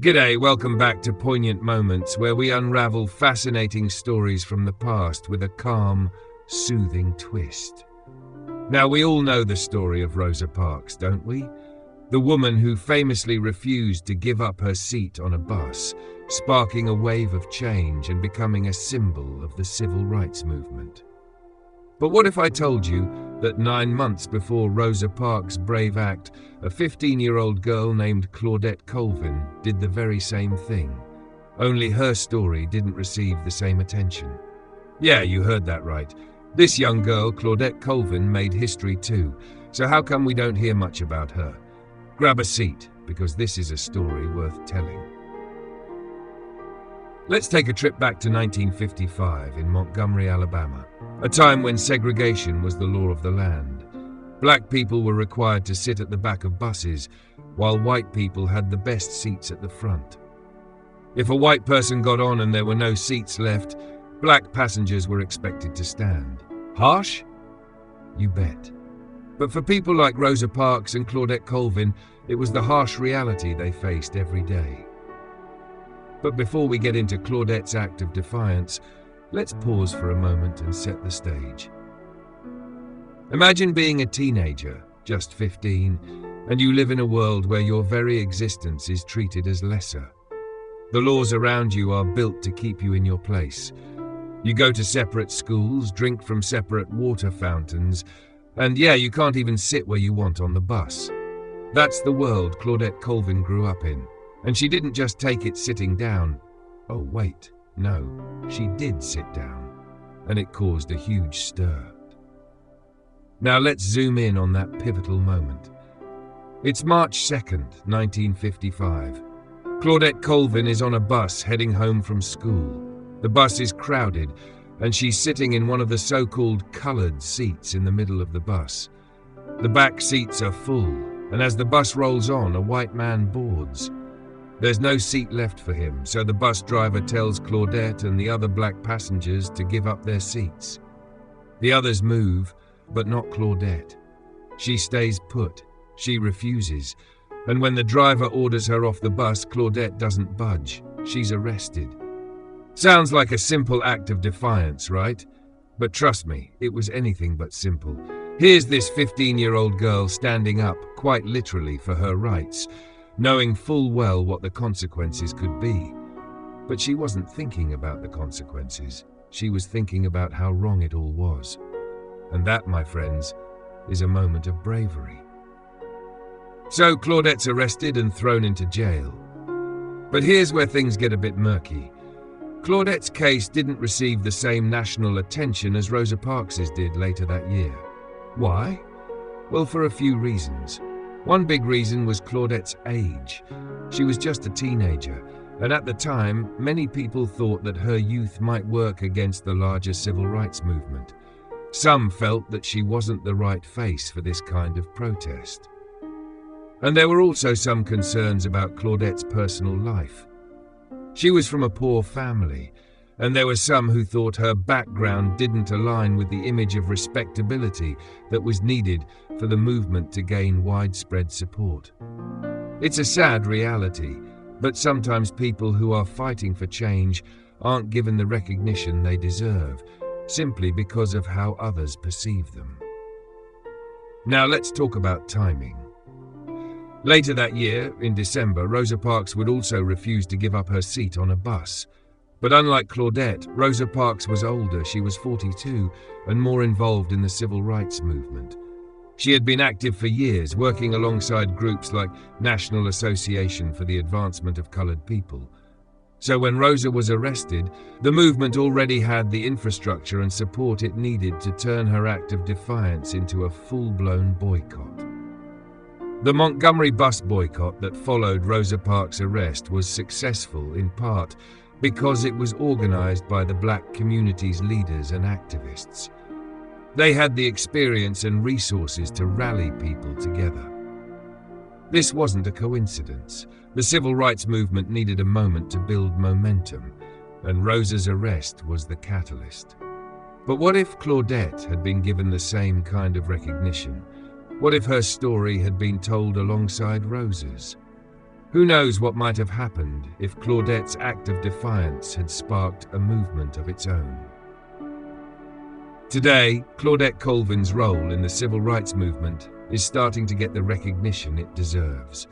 G'day, welcome back to Poignant Moments, where we unravel fascinating stories from the past with a calm, soothing twist. Now, we all know the story of Rosa Parks, don't we? The woman who famously refused to give up her seat on a bus, sparking a wave of change and becoming a symbol of the civil rights movement. But what if I told you that 9 months before Rosa Parks' brave act, a 15-year-old girl named Claudette Colvin did the very same thing, only her story didn't receive the same attention? Yeah, you heard that right. This young girl, Claudette Colvin, made history too, so how come we don't hear much about her? Grab a seat, because this is a story worth telling. Let's take a trip back to 1955 in Montgomery, Alabama, a time when segregation was the law of the land. Black people were required to sit at the back of buses, while white people had the best seats at the front. If a white person got on and there were no seats left, black passengers were expected to stand. Harsh? You bet. But for people like Rosa Parks and Claudette Colvin, it was the harsh reality they faced every day. But before we get into Claudette's act of defiance, let's pause for a moment and set the stage. Imagine being a teenager, just 15, and you live in a world where your very existence is treated as lesser. The laws around you are built to keep you in your place. You go to separate schools, drink from separate water fountains, and yeah, you can't even sit where you want on the bus. That's the world Claudette Colvin grew up in. And she didn't just take it sitting down. Oh wait, no, she did sit down, and it caused a huge stir. Now let's zoom in on that pivotal moment. It's March 2nd, 1955. Claudette Colvin is on a bus heading home from school. The bus is crowded, and she's sitting in one of the so-called colored seats in the middle of the bus. The back seats are full, and as the bus rolls on, a white man boards. There's no seat left for him, so the bus driver tells Claudette and the other black passengers to give up their seats. The others move, but not Claudette. She stays put. She refuses. And when the driver orders her off the bus, Claudette doesn't budge. She's arrested. Sounds like a simple act of defiance, right? But trust me, it was anything but simple. Here's this 15-year-old girl standing up, quite literally, for her rights, knowing full well what the consequences could be. But she wasn't thinking about the consequences. She was thinking about how wrong it all was. And that, my friends, is a moment of bravery. So Claudette's arrested and thrown into jail. But here's where things get a bit murky. Claudette's case didn't receive the same national attention as Rosa Parks's did later that year. Why? Well, for a few reasons. One big reason was Claudette's age. She was just a teenager, and at the time, many people thought that her youth might work against the larger civil rights movement. Some felt that she wasn't the right face for this kind of protest. And there were also some concerns about Claudette's personal life. She was from a poor family, and there were some who thought her background didn't align with the image of respectability that was needed for the movement to gain widespread support. It's a sad reality, but sometimes people who are fighting for change aren't given the recognition they deserve, simply because of how others perceive them. Now let's talk about timing. Later that year, in December, Rosa Parks would also refuse to give up her seat on a bus. But unlike Claudette, Rosa Parks was older, she was 42, and more involved in the civil rights movement. She had been active for years, working alongside groups like National Association for the Advancement of Colored People. So when Rosa was arrested, the movement already had the infrastructure and support it needed to turn her act of defiance into a full-blown boycott. The Montgomery bus boycott that followed Rosa Parks' arrest was successful in part because it was organized by the black community's leaders and activists. They had the experience and resources to rally people together. This wasn't a coincidence. The civil rights movement needed a moment to build momentum, and Rosa's arrest was the catalyst. But what if Claudette had been given the same kind of recognition? What if her story had been told alongside Rosa's? Who knows what might have happened if Claudette's act of defiance had sparked a movement of its own. Today, Claudette Colvin's role in the civil rights movement is starting to get the recognition it deserves.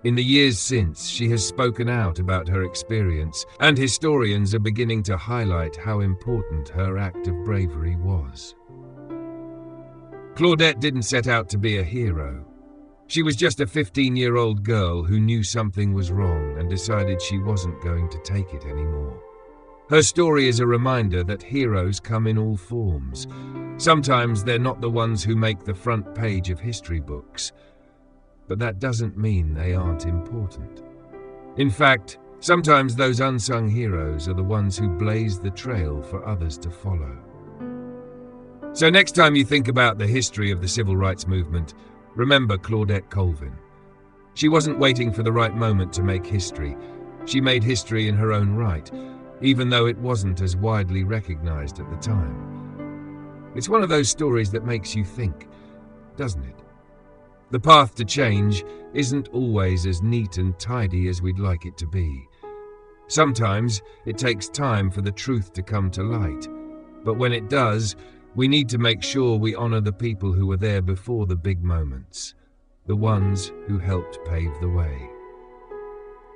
In the years since, she has spoken out about her experience, and historians are beginning to highlight how important her act of bravery was. Claudette didn't set out to be a hero. She was just a 15-year-old girl who knew something was wrong and decided she wasn't going to take it anymore. Her story is a reminder that heroes come in all forms. Sometimes they're not the ones who make the front page of history books, but that doesn't mean they aren't important. In fact, sometimes those unsung heroes are the ones who blaze the trail for others to follow. So next time you think about the history of the civil rights movement, remember Claudette Colvin. She wasn't waiting for the right moment to make history. She made history in her own right, even though it wasn't as widely recognized at the time. It's one of those stories that makes you think, doesn't it? The path to change isn't always as neat and tidy as we'd like it to be. Sometimes it takes time for the truth to come to light, but when it does, we need to make sure we honor the people who were there before the big moments, the ones who helped pave the way.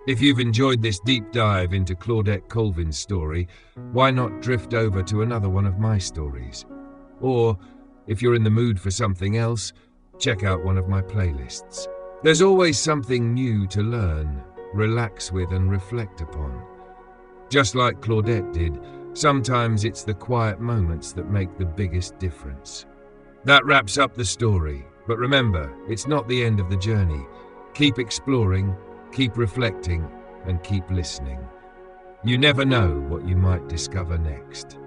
If you've enjoyed this deep dive into Claudette Colvin's story, why not drift over to another one of my stories? Or, if you're in the mood for something else, check out one of my playlists. There's always something new to learn, relax with and reflect upon. Just like Claudette did, sometimes it's the quiet moments that make the biggest difference. That wraps up the story, but remember, it's not the end of the journey. Keep exploring, keep reflecting, and keep listening. You never know what you might discover next.